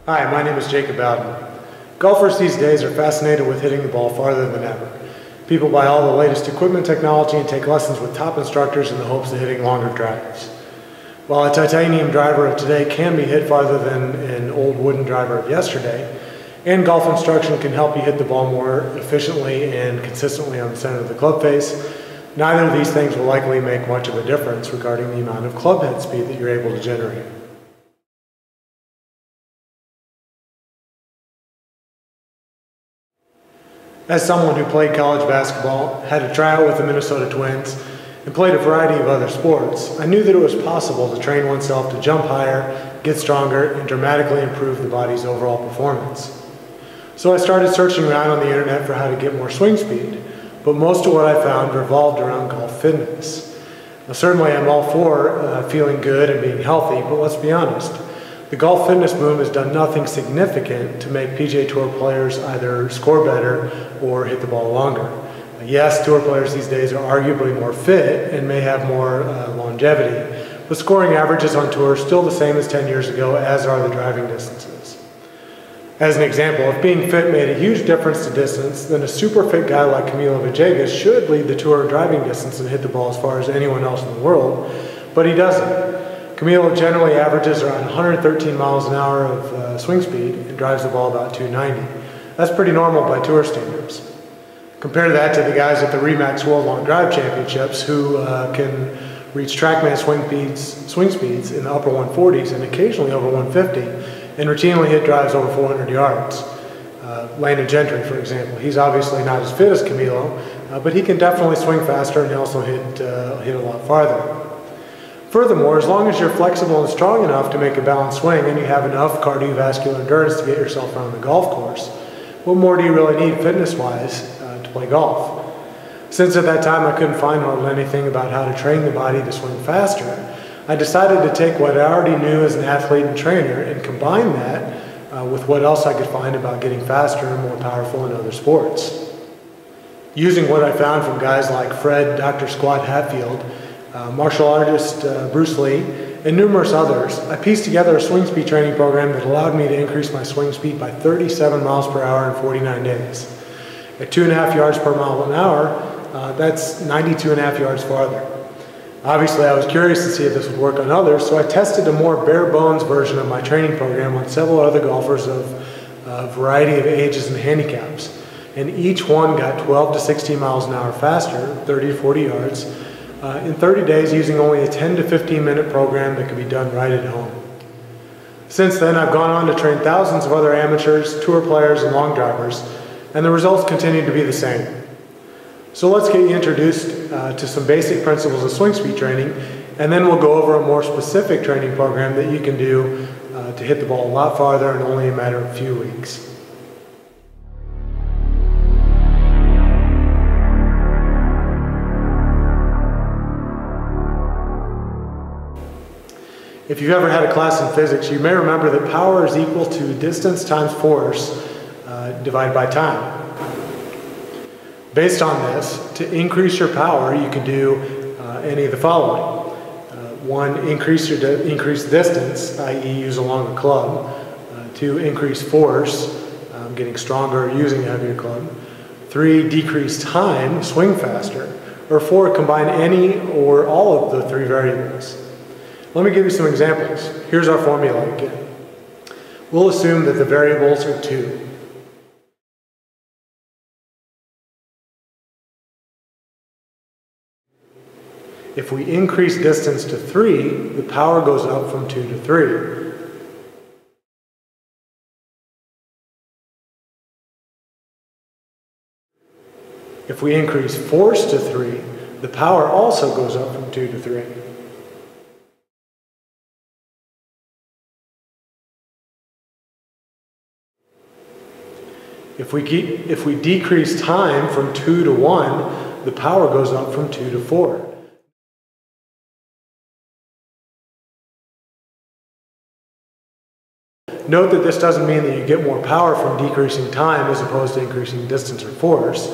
Hi, my name is Jacob Bowden. Golfers these days are fascinated with hitting the ball farther than ever. People buy all the latest equipment technology and take lessons with top instructors in the hopes of hitting longer drives. While a titanium driver of today can be hit farther than an old wooden driver of yesterday, and golf instruction can help you hit the ball more efficiently and consistently on the center of the club face, neither of these things will likely make much of a difference regarding the amount of club head speed that you're able to generate. As someone who played college basketball, had a tryout with the Minnesota Twins, and played a variety of other sports, I knew that it was possible to train oneself to jump higher, get stronger, and dramatically improve the body's overall performance. So I started searching around on the internet for how to get more swing speed, but most of what I found revolved around golf fitness. Now, certainly I'm all for feeling good and being healthy, but let's be honest. The golf fitness boom has done nothing significant to make PGA Tour players either score better or hit the ball longer. Yes, tour players these days are arguably more fit and may have more longevity, but scoring averages on tour are still the same as 10 years ago, as are the driving distances. As an example, if being fit made a huge difference to distance, then a super fit guy like Camilo Villegas should lead the tour driving distance and hit the ball as far as anyone else in the world, but he doesn't. Camilo generally averages around 113 miles an hour of swing speed and drives the ball about 290. That's pretty normal by tour standards. Compare that to the guys at the Remax World Long Drive Championships who can reach TrackMan swing speeds in the upper 140s and occasionally over 150 and routinely hit drives over 400 yards. Landon Gentry, for example, he's obviously not as fit as Camilo, but he can definitely swing faster and he also hit a lot farther. Furthermore, as long as you're flexible and strong enough to make a balanced swing and you have enough cardiovascular endurance to get yourself around the golf course, what more do you really need fitness-wise to play golf? Since at that time I couldn't find hardly anything about how to train the body to swing faster, I decided to take what I already knew as an athlete and trainer and combine that with what else I could find about getting faster and more powerful in other sports. Using what I found from guys like Fred, Dr. Squat Hatfield, martial artist Bruce Lee, and numerous others, I pieced together a swing speed training program that allowed me to increase my swing speed by 37 miles per hour in 49 days. At 2.5 yards per mile an hour, that's 92.5 yards farther. Obviously, I was curious to see if this would work on others, so I tested a more bare-bones version of my training program on several other golfers of a variety of ages and handicaps. And each one got 12 to 16 miles an hour faster, 30 to 40 yards, in 30 days using only a 10 to 15 minute program that could be done right at home. Since then, I've gone on to train thousands of other amateurs, tour players, and long drivers, and the results continue to be the same. So let's get you introduced to some basic principles of swing speed training, and then we'll go over a more specific training program that you can do to hit the ball a lot farther in only a matter of a few weeks. If you've ever had a class in physics, you may remember that power is equal to distance times force divided by time. Based on this, to increase your power, you can do any of the following. One, increase distance, i.e. use a longer club. Two, increase force, getting stronger using a heavier club. Three, decrease time, swing faster. Or four, combine any or all of the three variables. Let me give you some examples. Here's our formula again. We'll assume that the variables are 2. If we increase distance to 3, the power goes up from 2 to 3. If we increase force to 3, the power also goes up from 2 to 3. If we decrease time from 2 to 1, the power goes up from 2 to 4. Note that this doesn't mean that you get more power from decreasing time as opposed to increasing distance or force.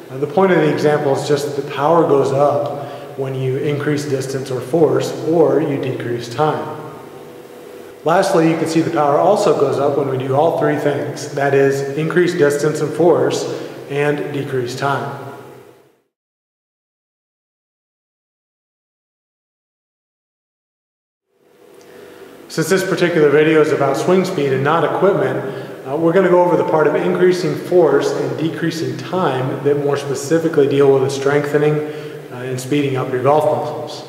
The point of the example is just that the power goes up when you increase distance or force or you decrease time. Lastly, you can see the power also goes up when we do all three things. That is, increase distance and force and decrease time. Since this particular video is about swing speed and not equipment, we're going to go over the part of increasing force and decreasing time that more specifically deal with the strengthening and speeding up your golf muscles.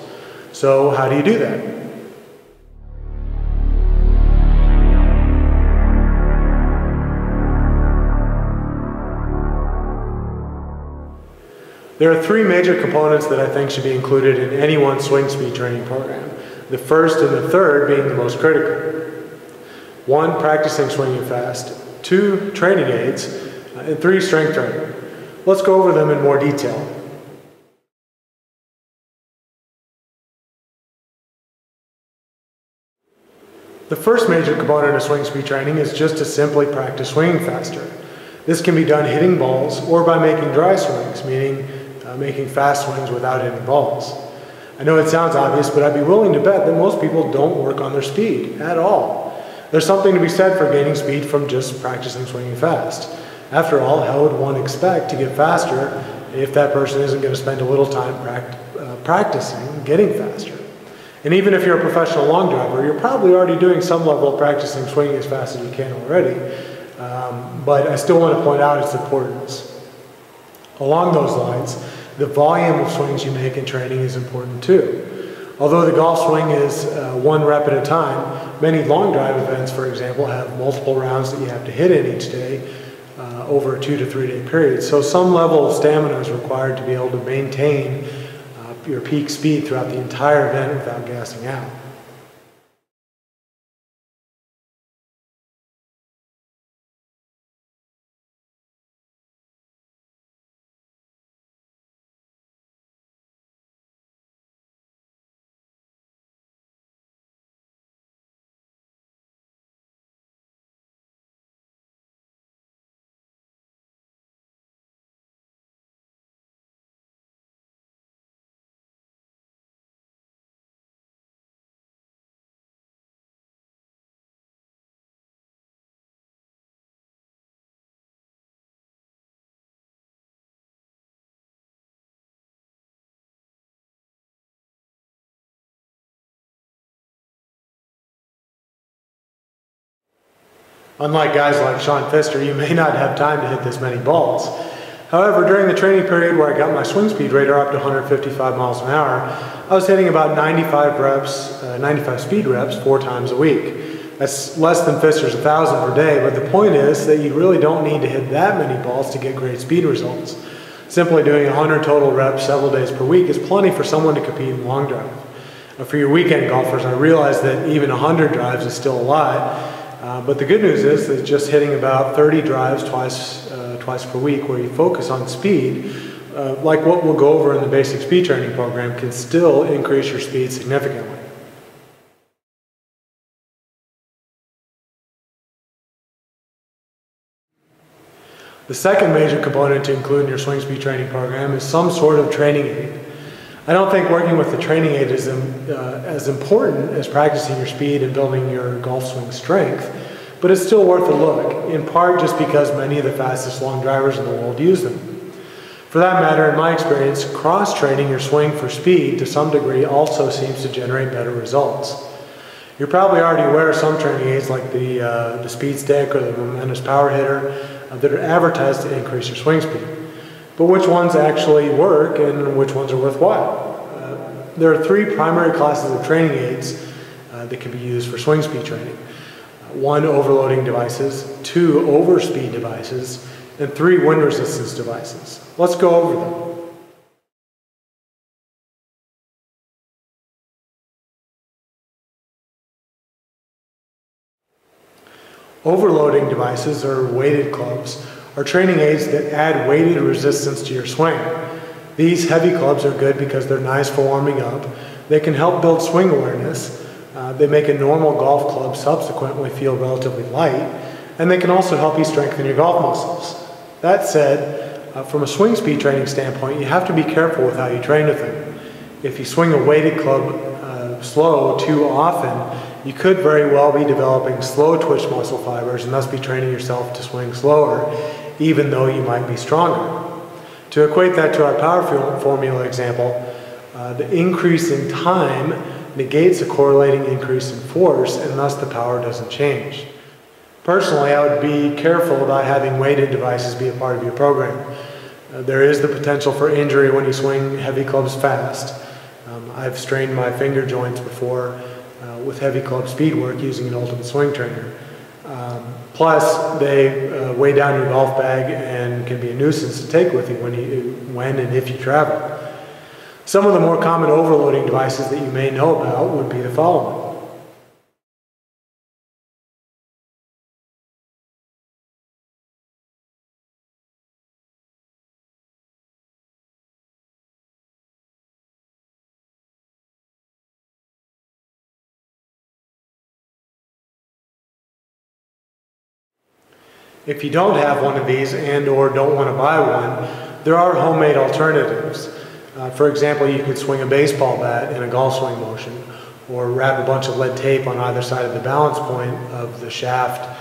So how do you do that? There are three major components that I think should be included in anyone's swing speed training program. The first and the third being the most critical. 1, practicing swinging fast. 2, training aids. And 3, strength training. Let's go over them in more detail. The first major component of swing speed training is just to simply practice swinging faster. This can be done hitting balls or by making dry swings, meaning making fast swings without hitting balls. I know it sounds obvious, but I'd be willing to bet that most people don't work on their speed at all. There's something to be said for gaining speed from just practicing swinging fast. After all, how would one expect to get faster if that person isn't going to spend a little time practicing getting faster? And even if you're a professional long driver, you're probably already doing some level of practicing swinging as fast as you can already. But I still want to point out its importance. Along those lines, the volume of swings you make in training is important too. Although the golf swing is 1 rep at a time, many long drive events, for example, have multiple rounds that you have to hit in each day over a 2 to 3 day period. So some level of stamina is required to be able to maintain your peak speed throughout the entire event without gassing out. Unlike guys like Sean Pfister, you may not have time to hit this many balls. However, during the training period where I got my swing speed radar up to 155 miles an hour, I was hitting about 95 speed reps 4 times a week. That's less than Pfister's 1,000 per day, but the point is that you really don't need to hit that many balls to get great speed results. Simply doing 100 total reps several days per week is plenty for someone to compete in long drive. For your weekend golfers, I realize that even 100 drives is still a lot. But the good news is that just hitting about 30 drives twice per week where you focus on speed, like what we'll go over in the basic speed training program, can still increase your speed significantly. The second major component to include in your swing speed training program is some sort of training aid. I don't think working with the training aid is as important as practicing your speed and building your golf swing strength, but it's still worth a look, in part just because many of the fastest long drivers in the world use them. For that matter, in my experience, cross-training your swing for speed to some degree also seems to generate better results. You're probably already aware of some training aids like the speed stick or the momentous power hitter that are advertised to increase your swing speed. But which ones actually work and which ones are worthwhile? There are 3 primary classes of training aids that can be used for swing speed training. 1, overloading devices, 2, overspeed devices, and 3, wind resistance devices. Let's go over them. Overloading devices, or weighted clubs, are training aids that add weighted resistance to your swing. These heavy clubs are good because they're nice for warming up. They can help build swing awareness. They make a normal golf club subsequently feel relatively light, and they can also help you strengthen your golf muscles. That said, from a swing speed training standpoint, you have to be careful with how you train with them. If you swing a weighted club slow too often, you could very well be developing slow twitch muscle fibers and thus be training yourself to swing slower, even though you might be stronger. To equate that to our power formula example, the increase in time negates a correlating increase in force, and thus the power doesn't change. Personally, I would be careful about having weighted devices be a part of your program. There is the potential for injury when you swing heavy clubs fast. I've strained my finger joints before with heavy club speed work using an ultimate swing trainer. Plus, they weigh down your golf bag and can be a nuisance to take with you when and if you travel. Some of the more common overloading devices that you may know about would be the following. If you don't have one of these and or don't want to buy one, there are homemade alternatives. For example, you could swing a baseball bat in a golf swing motion, or wrap a bunch of lead tape on either side of the balance point of the shaft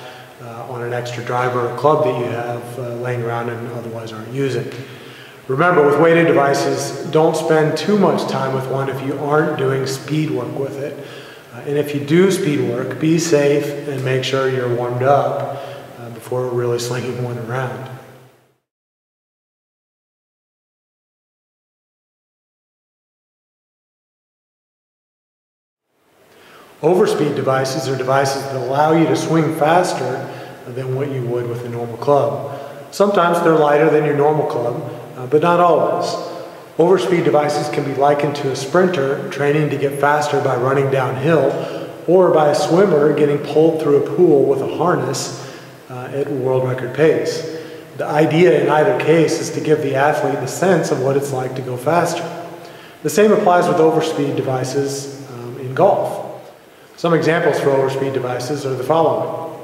on an extra driver or club that you have laying around and otherwise aren't using. Remember, with weighted devices, don't spend too much time with one if you aren't doing speed work with it. And if you do speed work, be safe and make sure you're warmed up before really slinging one around. Overspeed devices are devices that allow you to swing faster than what you would with a normal club. Sometimes they're lighter than your normal club, but not always. Overspeed devices can be likened to a sprinter training to get faster by running downhill, or by a swimmer getting pulled through a pool with a harness at world record pace. The idea in either case is to give the athlete the sense of what it's like to go faster. The same applies with overspeed devices in golf. Some examples for overspeed devices are the following.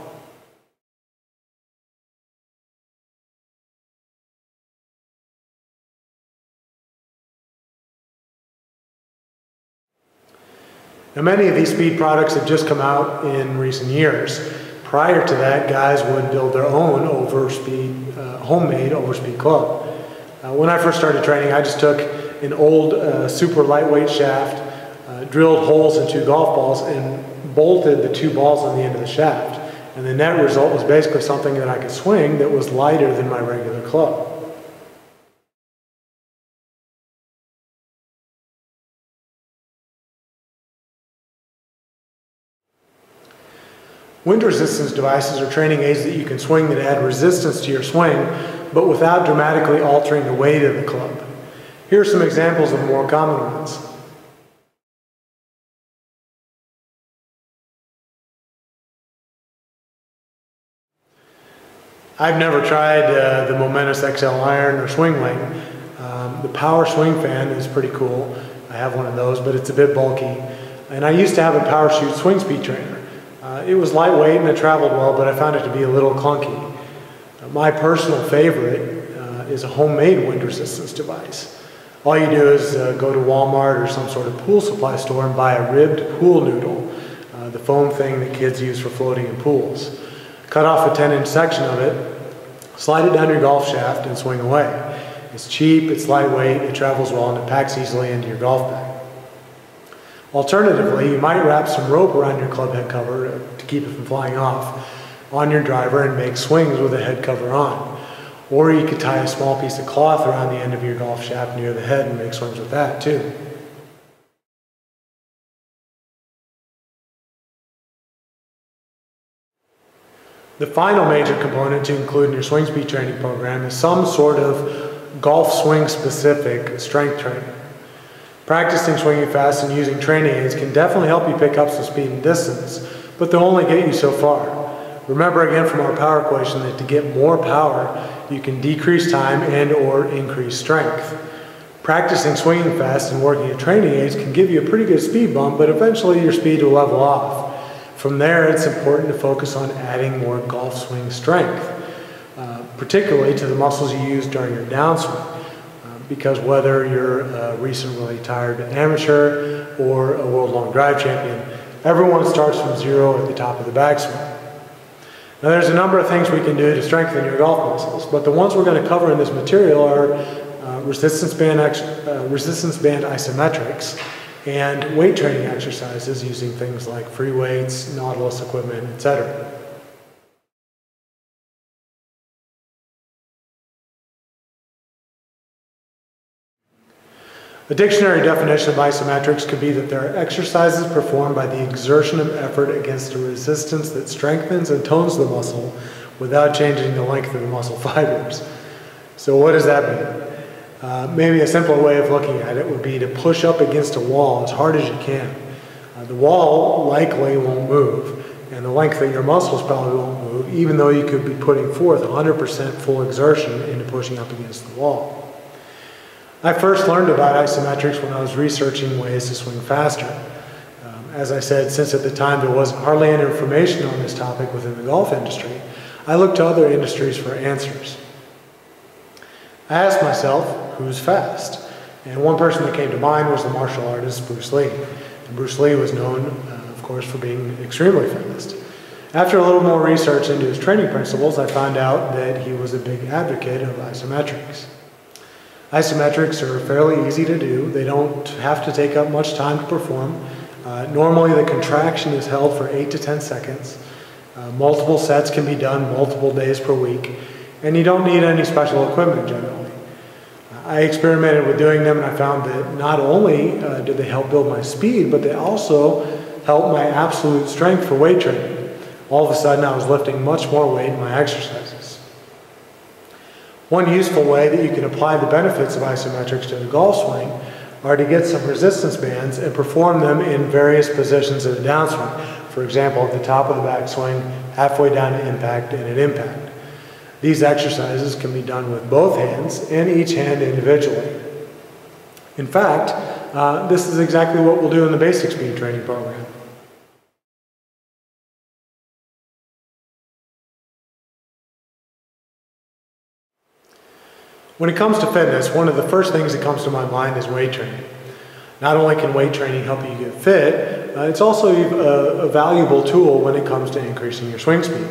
Now, many of these speed products have just come out in recent years. Prior to that, guys would build their own homemade overspeed club. When I first started training, I just took an old super lightweight shaft, drilled holes in 2 golf balls, and bolted the 2 balls on the end of the shaft. And the net result was basically something that I could swing that was lighter than my regular club. Wind resistance devices are training aids that you can swing that add resistance to your swing, but without dramatically altering the weight of the club. Here are some examples of more common ones. I've never tried the Momentous XL iron or swing lane. The Power Swing Fan is pretty cool. I have one of those, but it's a bit bulky. And I used to have a Power Shoot swing speed trainer. It was lightweight and it traveled well, but I found it to be a little clunky. My personal favorite is a homemade wind resistance device. All you do is go to Walmart or some sort of pool supply store and buy a ribbed pool noodle, the foam thing that kids use for floating in pools. Cut off a 10-inch section of it, slide it down your golf shaft and swing away. It's cheap, it's lightweight, it travels well, and it packs easily into your golf bag. Alternatively, you might wrap some rope around your club head cover to keep it from flying off on your driver and make swings with the head cover on. Or you could tie a small piece of cloth around the end of your golf shaft near the head and make swings with that too. The final major component to include in your swing speed training program is some sort of golf swing specific strength training. Practicing swinging fast and using training aids can definitely help you pick up some speed and distance, but they'll only get you so far. Remember again from our power equation that to get more power, you can decrease time and or increase strength. Practicing swinging fast and working at training aids can give you a pretty good speed bump, but eventually your speed will level off. From there, it's important to focus on adding more golf swing strength, particularly to the muscles you use during your downswing. Because whether you're a recently retired amateur or a world long drive champion, everyone starts from zero at the top of the backswing. Now there's a number of things we can do to strengthen your golf muscles, but the ones we're going to cover in this material are resistance band isometrics and weight training exercises using things like free weights, Nautilus equipment, etc. A dictionary definition of isometrics could be that they are exercises performed by the exertion of effort against a resistance that strengthens and tones the muscle without changing the length of the muscle fibers. So what does that mean? Maybe a simpler way of looking at it would be to push up against a wall as hard as you can. The wall likely won't move, and the length of your muscles probably won't move, even though you could be putting forth 100% full exertion into pushing up against the wall. I first learned about isometrics when I was researching ways to swing faster. As I said, since at the time there wasn't hardly any information on this topic within the golf industry, I looked to other industries for answers. I asked myself, who's fast? And one person that came to mind was the martial artist Bruce Lee. And Bruce Lee was known, of course, for being extremely fast. After a little more research into his training principles, I found out that he was a big advocate of isometrics. Isometrics are fairly easy to do. They don't have to take up much time to perform. Normally the contraction is held for 8 to 10 seconds. Multiple sets can be done multiple days per week, and you don't need any special equipment generally. I experimented with doing them and I found that not only did they help build my speed, but they also helped my absolute strength for weight training. All of a sudden I was lifting much more weight in my exercises. One useful way that you can apply the benefits of isometrics to the golf swing are to get some resistance bands and perform them in various positions of the downswing. For example, at the top of the backswing, halfway down to impact, and at impact. These exercises can be done with both hands and each hand individually. In fact, this is exactly what we'll do in the basic speed training program. When it comes to fitness, one of the first things that comes to my mind is weight training. Not only can weight training help you get fit, it's also a valuable tool when it comes to increasing your swing speed.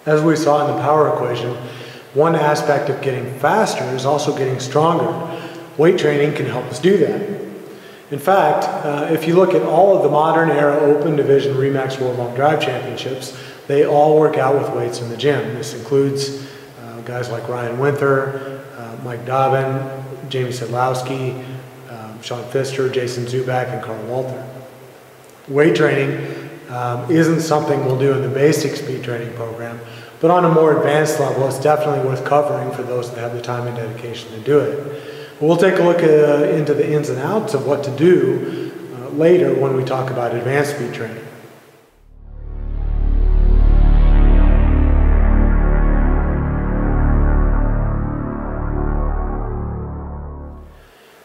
As we saw in the power equation, one aspect of getting faster is also getting stronger. Weight training can help us do that. In fact, if you look at all of the modern era Open Division Remax World Long Drive Championships, they all work out with weights in the gym. This includes guys like Ryan Winther, Mike Dobbin, Jamie Sedlowski, Sean Pfister, Jason Zubak, and Carl Walter. Weight training isn't something we'll do in the basic speed training program, but on a more advanced level, it's definitely worth covering for those that have the time and dedication to do it. We'll take a look into the ins and outs of what to do later when we talk about advanced speed training.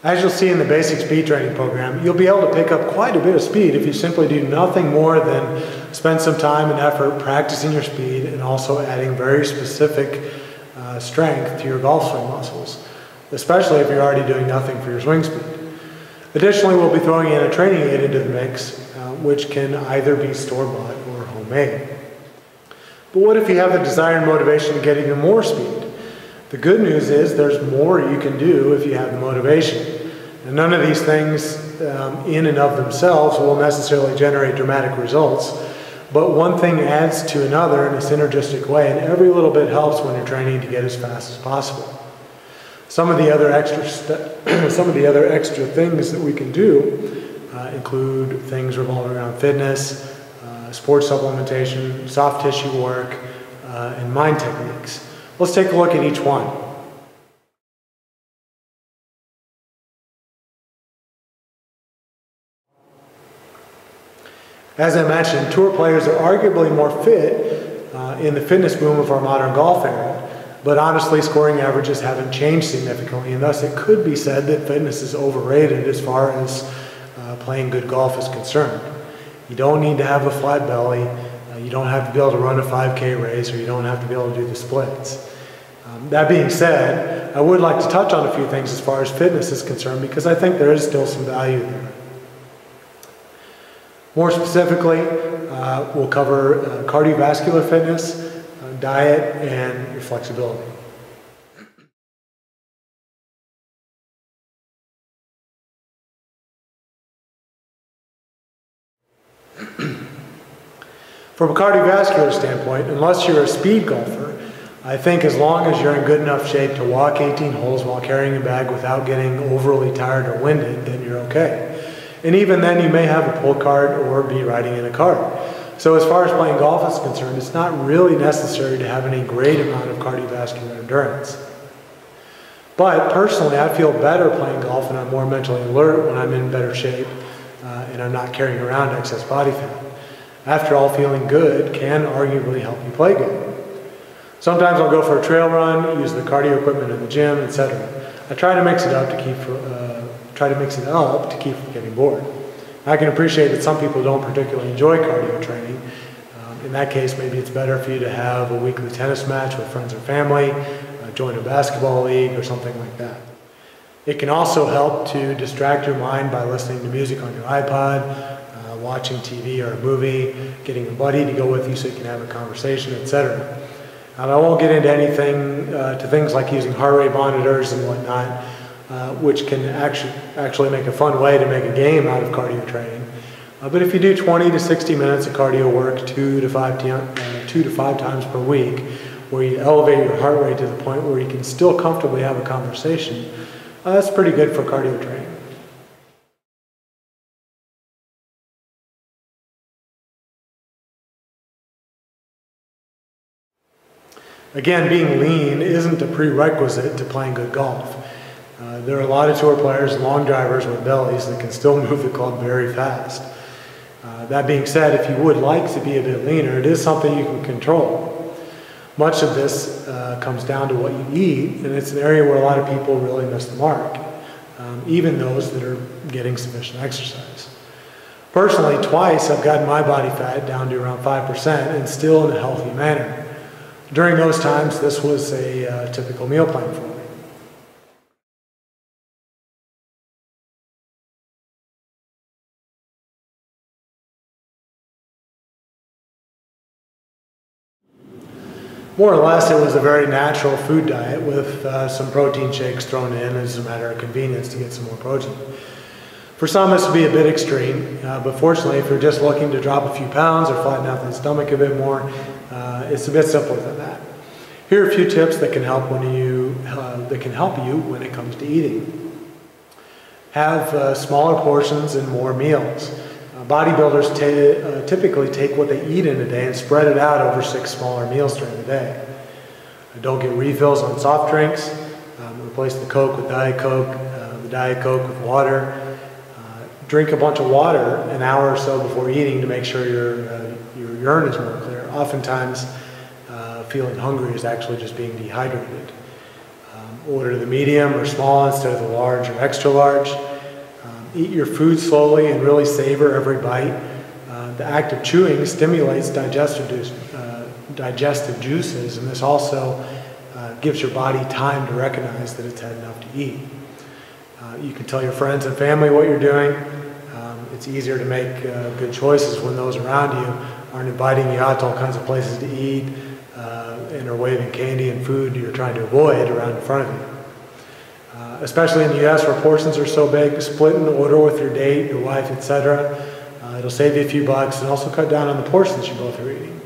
As you'll see in the basic speed training program, you'll be able to pick up quite a bit of speed if you simply do nothing more than spend some time and effort practicing your speed and also adding very specific strength to your golf swing muscles, especially if you're already doing nothing for your swing speed. Additionally, we'll be throwing in a training aid into the mix, which can either be store-bought or homemade. But what if you have the desire and motivation to get even more speed? The good news is there's more you can do if you have the motivation. And none of these things in and of themselves will necessarily generate dramatic results, but one thing adds to another in a synergistic way, and every little bit helps when you're training to get as fast as possible. Some of the other extra things that we can do include things revolving around fitness, sports supplementation, soft tissue work, and mind techniques. Let's take a look at each one. As I mentioned, tour players are arguably more fit in the fitness boom of our modern golf era, but honestly, scoring averages haven't changed significantly, and thus it could be said that fitness is overrated as far as playing good golf is concerned. You don't need to have a flat belly. You don't have to be able to run a 5K race, or you don't have to be able to do the splits. That being said, I would like to touch on a few things as far as fitness is concerned because I think there is still some value there. More specifically, we'll cover cardiovascular fitness, diet, and your flexibility. From a cardiovascular standpoint, unless you're a speed golfer, I think as long as you're in good enough shape to walk 18 holes while carrying a bag without getting overly tired or winded, then you're okay. And even then, you may have a pull cart or be riding in a cart. So as far as playing golf is concerned, it's not really necessary to have any great amount of cardiovascular endurance. But personally, I feel better playing golf and I'm more mentally alert when I'm in better shape and I'm not carrying around excess body fat. After all, feeling good can arguably help you play good. Sometimes I'll go for a trail run, use the cardio equipment in the gym, etc. I try to mix it up to keep from getting bored. I can appreciate that some people don't particularly enjoy cardio training. In that case, maybe it's better for you to have a weekly tennis match with friends or family, join a basketball league or something like that. It can also help to distract your mind by listening to music on your iPod, watching TV or a movie, getting a buddy to go with you so you can have a conversation, etc. I won't get into anything to things like using heart rate monitors and whatnot, which can actually make a fun way to make a game out of cardio training. But if you do 20 to 60 minutes of cardio work 2 to 5 times per week, where you elevate your heart rate to the point where you can still comfortably have a conversation, that's pretty good for cardio training. Again, being lean isn't a prerequisite to playing good golf. There are a lot of tour players and long drivers with bellies that can still move the club very fast. That being said, if you would like to be a bit leaner, it is something you can control. Much of this comes down to what you eat, and it's an area where a lot of people really miss the mark, even those that are getting sufficient exercise. Personally, twice I've gotten my body fat down to around 5% and still in a healthy manner. During those times, this was a typical meal plan for me. More or less, it was a very natural food diet with some protein shakes thrown in as a matter of convenience to get some more protein. For some, this would be a bit extreme, but fortunately, if you're just looking to drop a few pounds or flatten out the stomach a bit more, it's a bit simpler than that. Here are a few tips that can help you when it comes to eating. Have smaller portions and more meals. Bodybuilders typically take what they eat in a day and spread it out over 6 smaller meals during the day. Don't get refills on soft drinks. Replace the Coke with Diet Coke, the Diet Coke with water. Drink a bunch of water an hour or so before eating to make sure your urine is more clear. Oftentimes, feeling hungry is actually just being dehydrated. Order the medium or small instead of the large or extra large. Eat your food slowly and really savor every bite. The act of chewing stimulates digestive juices, and this also gives your body time to recognize that it's had enough to eat. You can tell your friends and family what you're doing. It's easier to make good choices when those around you aren't inviting you out to all kinds of places to eat and are waving candy and food you're trying to avoid around in front of you. Especially in the U.S. where portions are so big, split and order with your date, your wife, etc. It'll save you a few bucks and also cut down on the portions you both are eating.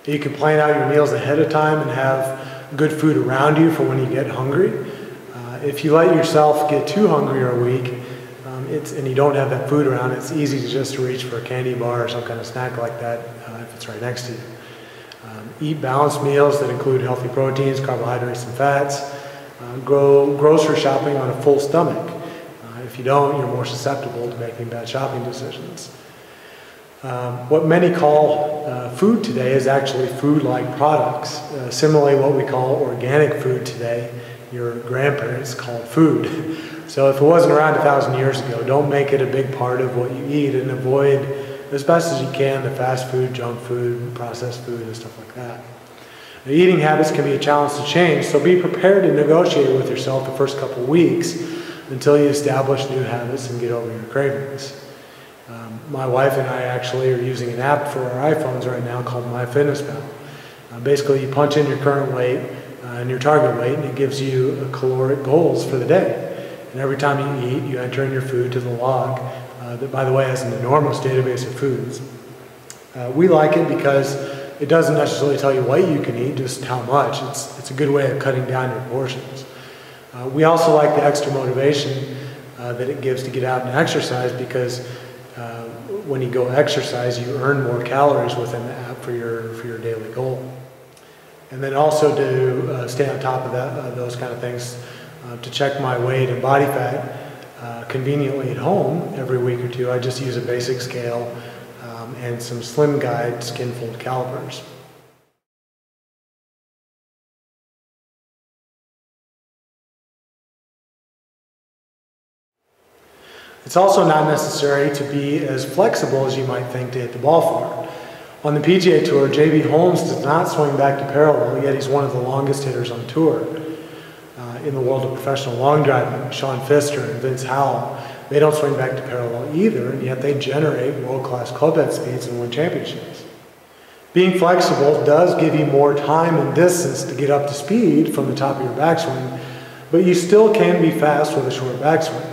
You can plan out your meals ahead of time and have good food around you for when you get hungry. If you let yourself get too hungry or weak and you don't have that food around, it's easy to just reach for a candy bar or some kind of snack like that if it's right next to you. Eat balanced meals that include healthy proteins, carbohydrates, and fats. Go grocery shopping on a full stomach. If you don't, you're more susceptible to making bad shopping decisions. What many call food today is actually food-like products. Similarly, what we call organic food today, your grandparents called food. So if it wasn't around 1,000 years ago, don't make it a big part of what you eat and avoid, as best as you can, the fast food, junk food, processed food, and stuff like that. Now, eating habits can be a challenge to change, so be prepared to negotiate with yourself the first couple weeks until you establish new habits and get over your cravings. My wife and I actually are using an app for our iPhones right now called MyFitnessPal. Basically, you punch in your current weight and your target weight, and it gives you caloric goals for the day. And every time you eat, you enter in your food to the log that, by the way, has an enormous database of foods. We like it because it doesn't necessarily tell you what you can eat, just how much. It's a good way of cutting down your portions. We also like the extra motivation that it gives to get out and exercise, because when you go exercise, you earn more calories within the app for your daily goal. And then also to stay on top of those kind of things, to check my weight and body fat conveniently at home every week or two, I just use a basic scale and some Slim Guide skin fold calipers. It's also not necessary to be as flexible as you might think to hit the ball far. On the PGA Tour, J.B. Holmes does not swing back to parallel, yet he's one of the longest hitters on tour. In the world of professional long driving, Sean Pfister and Vince Howell, they don't swing back to parallel either, and yet they generate world-class club head speeds and win championships. Being flexible does give you more time and distance to get up to speed from the top of your backswing, but you still can be fast with a short backswing.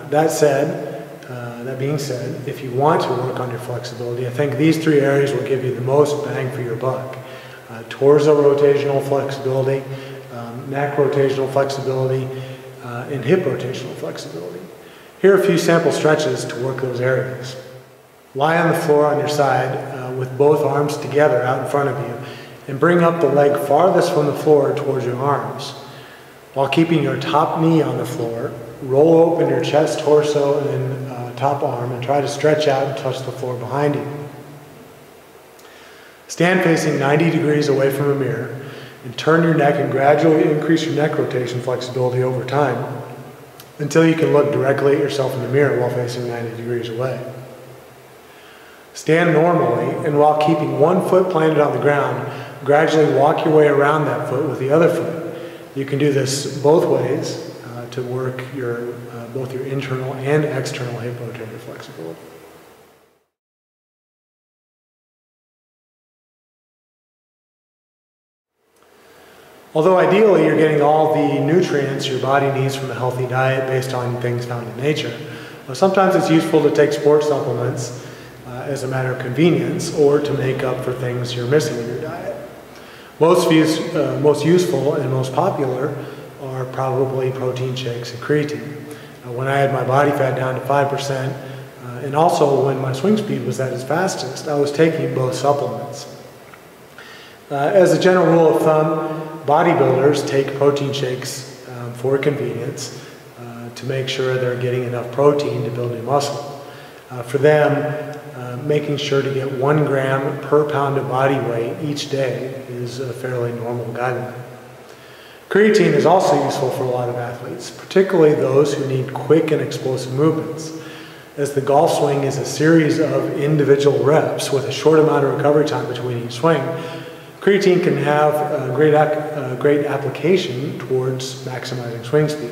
That being said, if you want to work on your flexibility, I think these three areas will give you the most bang for your buck. Torso rotational flexibility, neck rotational flexibility, and hip rotational flexibility. Here are a few sample stretches to work those areas. Lie on the floor on your side with both arms together out in front of you, and bring up the leg farthest from the floor towards your arms. While keeping your top knee on the floor, roll open your chest, torso, and top arm, and try to stretch out and touch the floor behind you. Stand facing 90 degrees away from a mirror, and turn your neck and gradually increase your neck rotation flexibility over time until you can look directly at yourself in the mirror while facing 90 degrees away. Stand normally, and while keeping one foot planted on the ground, gradually walk your way around that foot with the other foot. You can do this both ways to work both your internal and external hip rotator flexibility. Although ideally you're getting all the nutrients your body needs from a healthy diet based on things found in nature, sometimes it's useful to take sports supplements as a matter of convenience, or to make up for things you're missing in your diet. Most useful and most popular are probably protein shakes and creatine. When I had my body fat down to 5%, and also when my swing speed was at its fastest, I was taking both supplements. As a general rule of thumb, bodybuilders take protein shakes for convenience to make sure they're getting enough protein to build new muscle. For them, making sure to get 1 gram per pound of body weight each day is a fairly normal guideline. Creatine is also useful for a lot of athletes, particularly those who need quick and explosive movements. As the golf swing is a series of individual reps with a short amount of recovery time between each swing, creatine can have a great application towards maximizing swing speed.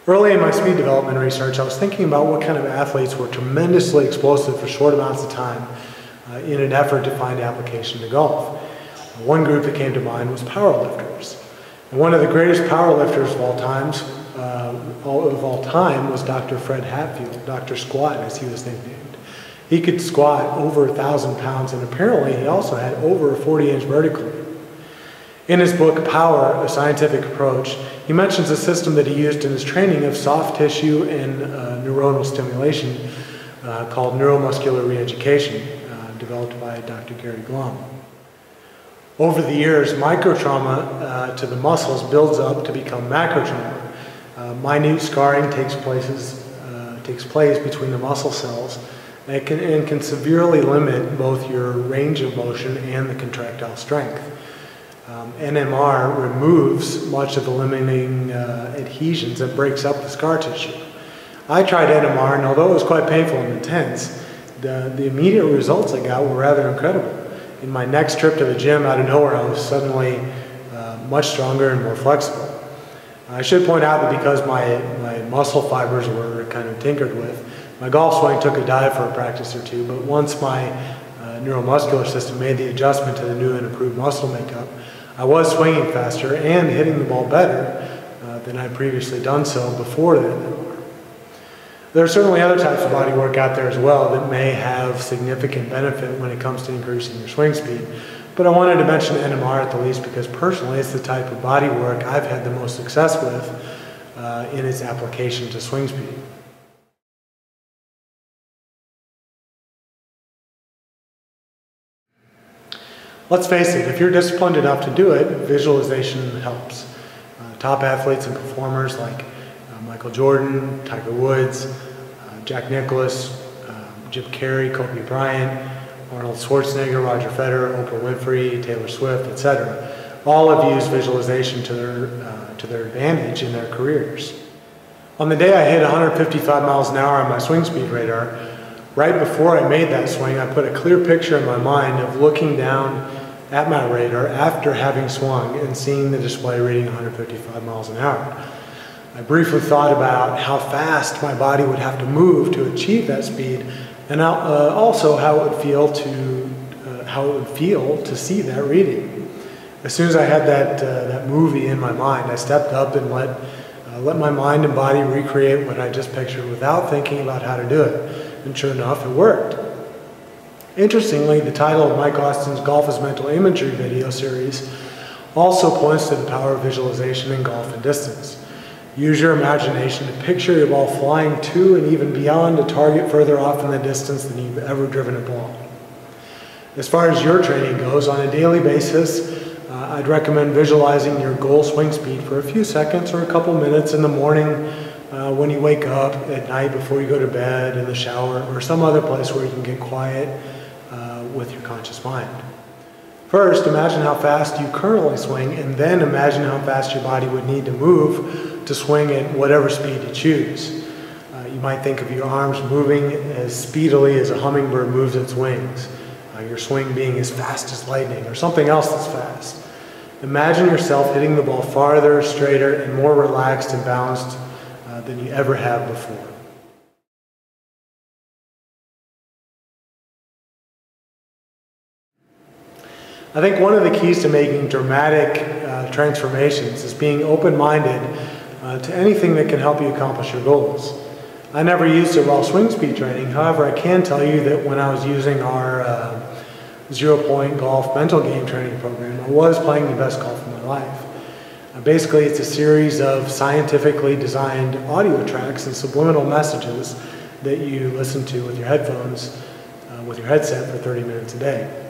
Early in my speed development research, I was thinking about what kind of athletes were tremendously explosive for short amounts of time in an effort to find application to golf. One group that came to mind was powerlifters. And one of the greatest powerlifters of all time was Dr. Fred Hatfield, Dr. Squat as he was nicknamed. He could squat over 1,000 pounds, and apparently he also had over a 40-inch vertical. In his book, Power, A Scientific Approach, he mentions a system that he used in his training of soft tissue and neuronal stimulation called Neuromuscular Reeducation, developed by Dr. Gary Glom. Over the years, microtrauma to the muscles builds up to become macrotrauma. Minute scarring takes place between the muscle cells and can severely limit both your range of motion and the contractile strength. NMR removes much of the limiting adhesions and breaks up the scar tissue. I tried NMR, and although it was quite painful and intense, the immediate results I got were rather incredible. In my next trip to the gym, out of nowhere, I was suddenly much stronger and more flexible. I should point out that because my muscle fibers were kind of tinkered with, my golf swing took a dive for a practice or two, but once my neuromuscular system made the adjustment to the new and improved muscle makeup, I was swinging faster and hitting the ball better than I'd previously done so before that. There are certainly other types of body work out there as well that may have significant benefit when it comes to increasing your swing speed. But I wanted to mention NMR at the least because personally it's the type of body work I've had the most success with in its application to swing speed. Let's face it, if you're disciplined enough to do it, visualization helps. Top athletes and performers like Michael Jordan, Tiger Woods, Jack Nicklaus, Jim Carrey, Kobe Bryant, Arnold Schwarzenegger, Roger Federer, Oprah Winfrey, Taylor Swift, etc. All have used visualization to their advantage in their careers. On the day I hit 155 miles an hour on my swing speed radar, right before I made that swing, I put a clear picture in my mind of looking down at my radar after having swung and seeing the display reading 155 miles an hour. I briefly thought about how fast my body would have to move to achieve that speed, and also how it would feel to see that reading. As soon as I had that movie in my mind, I stepped up and let my mind and body recreate what I just pictured without thinking about how to do it. And sure enough, it worked. Interestingly, the title of Mike Austin's Golf is Mental Imagery video series also points to the power of visualization in golf and distance. Use your imagination to picture your ball flying to and even beyond a target further off in the distance than you've ever driven a ball. As far as your training goes, on a daily basis, I'd recommend visualizing your goal swing speed for a few seconds or a couple minutes in the morning, when you wake up, at night before you go to bed, in the shower, or some other place where you can get quiet with your conscious mind. First, imagine how fast you currently swing, and then imagine how fast your body would need to move to swing at whatever speed you choose. You might think of your arms moving as speedily as a hummingbird moves its wings, your swing being as fast as lightning, or something else that's fast. Imagine yourself hitting the ball farther, straighter, and more relaxed and balanced than you ever have before. I think one of the keys to making dramatic transformations is being open-minded to anything that can help you accomplish your goals. I never used it while swing speed training. However, I can tell you that when I was using our 0-point golf mental game training program, I was playing the best golf of my life. Basically, it's a series of scientifically designed audio tracks and subliminal messages that you listen to with your headphones, with your headset for 30 minutes a day.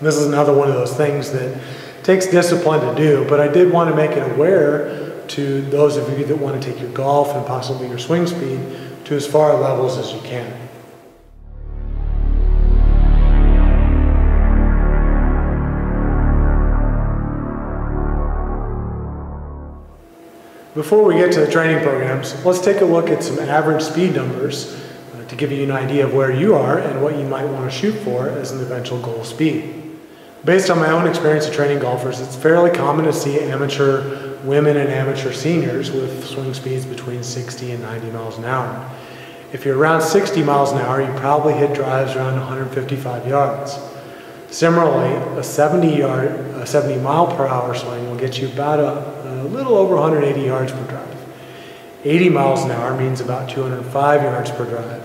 This is another one of those things that takes discipline to do, but I did want to make it aware to those of you that want to take your golf and possibly your swing speed to as far levels as you can. Before we get to the training programs, let's take a look at some average speed numbers to give you an idea of where you are and what you might want to shoot for as an eventual goal speed. Based on my own experience of training golfers, it's fairly common to see amateur women and amateur seniors with swing speeds between 60 and 90 miles an hour. If you're around 60 miles an hour, you probably hit drives around 155 yards. Similarly, a 70 mile per hour swing will get you about a little over 180 yards per drive. 80 miles an hour means about 205 yards per drive.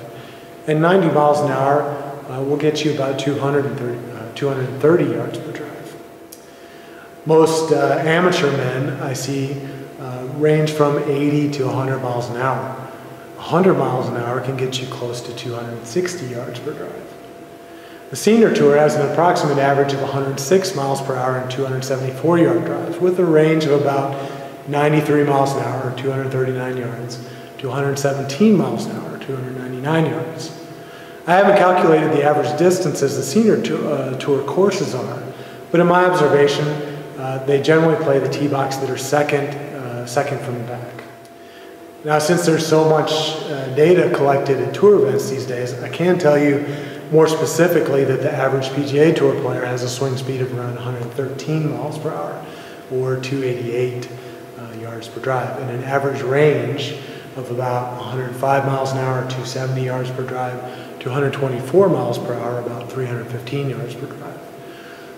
And 90 miles an hour will get you about 230 yards per drive. Most amateur men I see range from 80 to 100 miles an hour. 100 miles an hour can get you close to 260 yards per drive. The senior tour has an approximate average of 106 miles per hour and 274 yard drives, with a range of about 93 miles an hour, 239 yards, to 117 miles an hour, 299 yards. I haven't calculated the average distances the senior tour courses are, but in my observation, they generally play the tee box that are second from the back. Now, since there's so much data collected at tour events these days, I can tell you more specifically that the average PGA Tour player has a swing speed of around 113 miles per hour, or 288 yards per drive, and an average range of about 105 miles an hour, 270 yards per drive, to 124 miles per hour, about 315 yards per drive.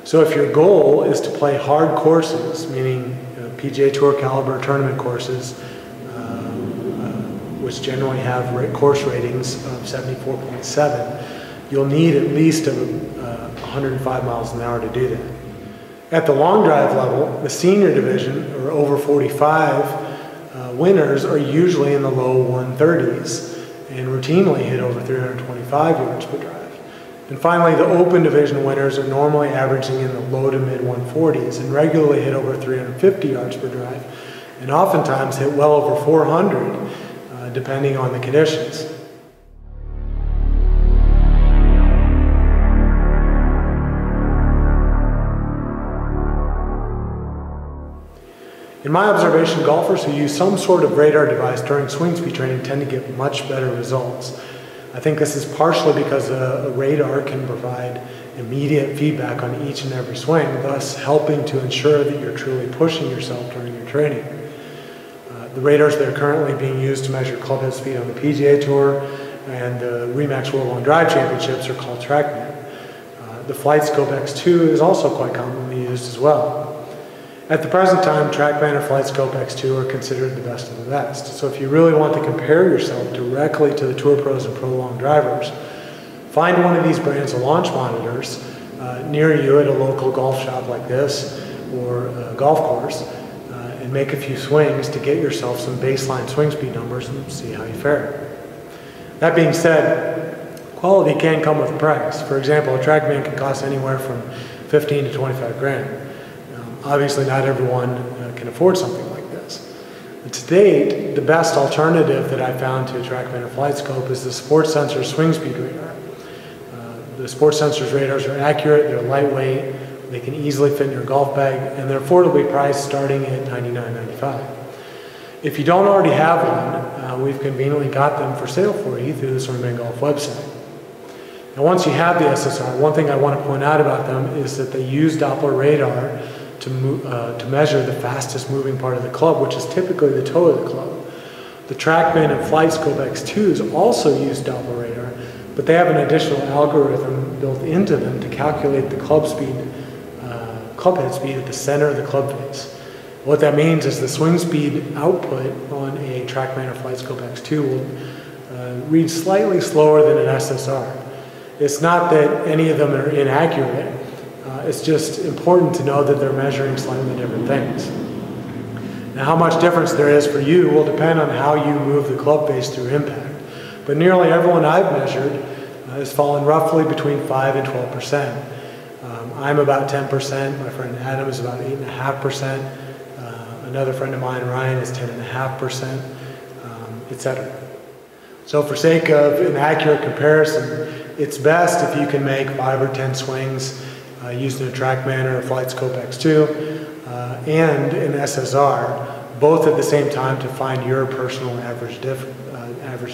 So if your goal is to play hard courses, meaning PGA Tour caliber tournament courses, which generally have course ratings of 74.7, you'll need at least 105 miles an hour to do that. At the long drive level, the senior division, or over 45, winners are usually in the low 130s and routinely hit over 325 yards per drive. And finally, the open division winners are normally averaging in the low to mid 140s and regularly hit over 350 yards per drive, and oftentimes hit well over 400, depending on the conditions. In my observation, golfers who use some sort of radar device during swing speed training tend to get much better results. I think this is partially because a radar can provide immediate feedback on each and every swing, thus helping to ensure that you're truly pushing yourself during your training. The radars that are currently being used to measure club head speed on the PGA Tour and the Remax World Long Drive Championships are called TrackMan. The FlightScope X2 is also quite commonly used as well. At the present time, TrackMan or FlightScope X2 are considered the best of the best. So if you really want to compare yourself directly to the Tour Pros and Pro Long Drivers, find one of these brands of launch monitors near you at a local golf shop like this or a golf course, and make a few swings to get yourself some baseline swing speed numbers and see how you fare. That being said, quality can come with a price. For example, a TrackMan can cost anywhere from 15 to 25 grand. Obviously, not everyone can afford something like this. But to date, the best alternative that I found to a TrackMan or FlightScope is the Sports Sensor Swing Speed Radar. The Sports Sensors radars are accurate, they're lightweight, they can easily fit in your golf bag, and they're affordably priced starting at $99.95. If you don't already have one, we've conveniently got them for sale for you through the Swingman Golf website. Now once you have the SSR, one thing I want to point out about them is that they use Doppler radar to measure the fastest moving part of the club, which is typically the toe of the club. The TrackMan and FlightScope X2s also use Doppler radar, but they have an additional algorithm built into them to calculate the club head speed at the center of the club face. What that means is the swing speed output on a TrackMan or FlightScope X2 will read slightly slower than an SSR. It's not that any of them are inaccurate, it's just important to know that they're measuring slightly different things. Now, how much difference there is for you will depend on how you move the club face through impact. But nearly everyone I've measured has fallen roughly between 5 and 12%. I'm about 10%, my friend Adam is about 8.5%, another friend of mine, Ryan, is 10.5%, etc. So for sake of an accurate comparison, it's best if you can make 5 or 10 swings using a TrackMan or a FlightScope X2 and an SSR, both at the same time to find your personal average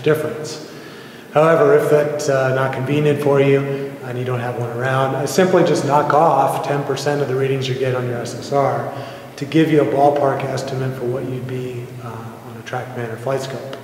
difference. However, if that's not convenient for you and you don't have one around, simply just knock off 10% of the readings you get on your SSR to give you a ballpark estimate for what you'd be on a TrackMan or FlightScope.